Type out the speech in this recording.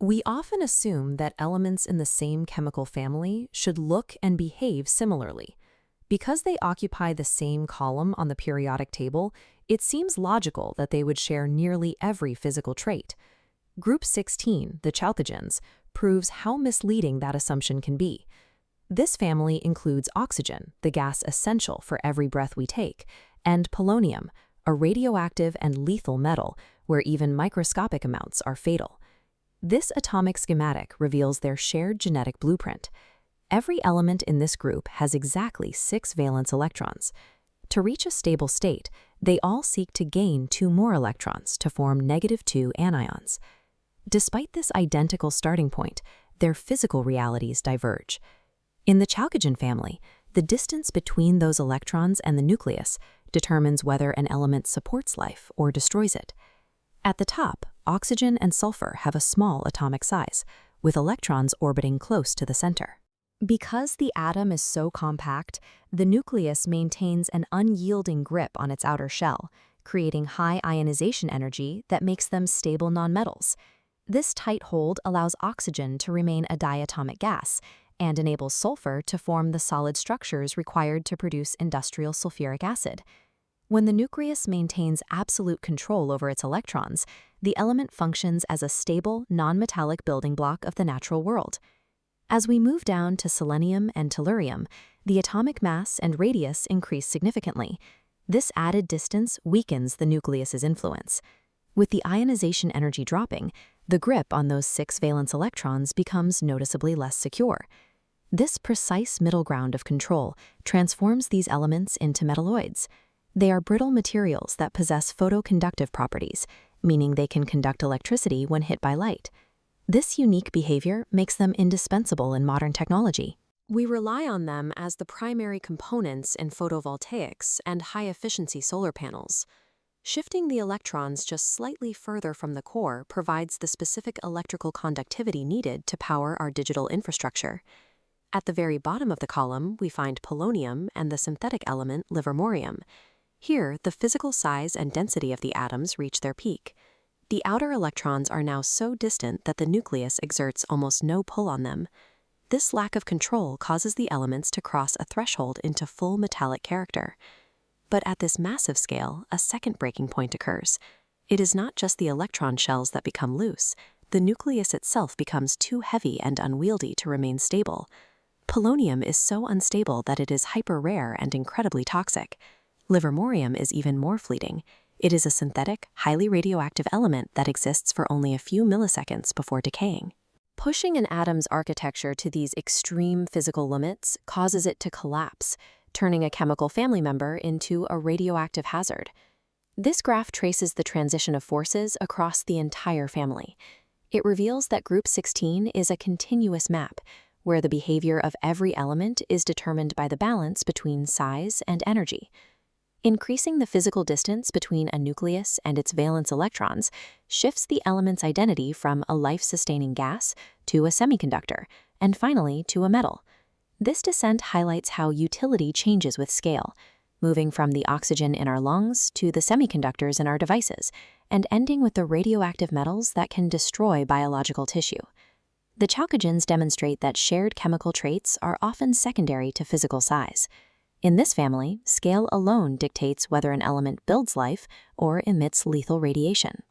We often assume that elements in the same chemical family should look and behave similarly. Because they occupy the same column on the periodic table, it seems logical that they would share nearly every physical trait. Group 16, the Chalcogens, proves how misleading that assumption can be. This family includes oxygen, the gas essential for every breath we take, and polonium, a radioactive and lethal metal where even microscopic amounts are fatal. This atomic schematic reveals their shared genetic blueprint. Every element in this group has exactly 6 valence electrons. To reach a stable state, they all seek to gain 2 more electrons to form -2 anions. Despite this identical starting point, their physical realities diverge. In the Chalcogen family, the distance between those electrons and the nucleus determines whether an element supports life or destroys it. At the top, oxygen and sulfur have a small atomic size, with electrons orbiting close to the center. Because the atom is so compact, the nucleus maintains an unyielding grip on its outer shell, creating high ionization energy that makes them stable nonmetals. This tight hold allows oxygen to remain a diatomic gas and enables sulfur to form the solid structures required to produce industrial sulfuric acid. When the nucleus maintains absolute control over its electrons, the element functions as a stable, non-metallic building block of the natural world. As we move down to selenium and tellurium, the atomic mass and radius increase significantly. This added distance weakens the nucleus's influence. With the ionization energy dropping, the grip on those 6 valence electrons becomes noticeably less secure. This precise middle ground of control transforms these elements into metalloids. They are brittle materials that possess photoconductive properties, meaning they can conduct electricity when hit by light. This unique behavior makes them indispensable in modern technology. We rely on them as the primary components in photovoltaics and high-efficiency solar panels. Shifting the electrons just slightly further from the core provides the specific electrical conductivity needed to power our digital infrastructure. At the very bottom of the column, we find polonium and the synthetic element livermorium. Here, the physical size and density of the atoms reach their peak. The outer electrons are now so distant that the nucleus exerts almost no pull on them. This lack of control causes the elements to cross a threshold into full metallic character. But at this massive scale, a second breaking point occurs. It is not just the electron shells that become loose. The nucleus itself becomes too heavy and unwieldy to remain stable. Polonium is so unstable that it is hyper-rare and incredibly toxic. Livermorium is even more fleeting. It is a synthetic, highly radioactive element that exists for only a few milliseconds before decaying. Pushing an atom's architecture to these extreme physical limits causes it to collapse, turning a chemical family member into a radioactive hazard. This graph traces the transition of forces across the entire family. It reveals that Group 16 is a continuous map, where the behavior of every element is determined by the balance between size and energy. Increasing the physical distance between a nucleus and its valence electrons shifts the element's identity from a life-sustaining gas to a semiconductor, and finally to a metal. This descent highlights how utility changes with scale, moving from the oxygen in our lungs to the semiconductors in our devices, and ending with the radioactive metals that can destroy biological tissue. The Chalcogens demonstrate that shared chemical traits are often secondary to physical size. In this family, scale alone dictates whether an element builds life or emits lethal radiation.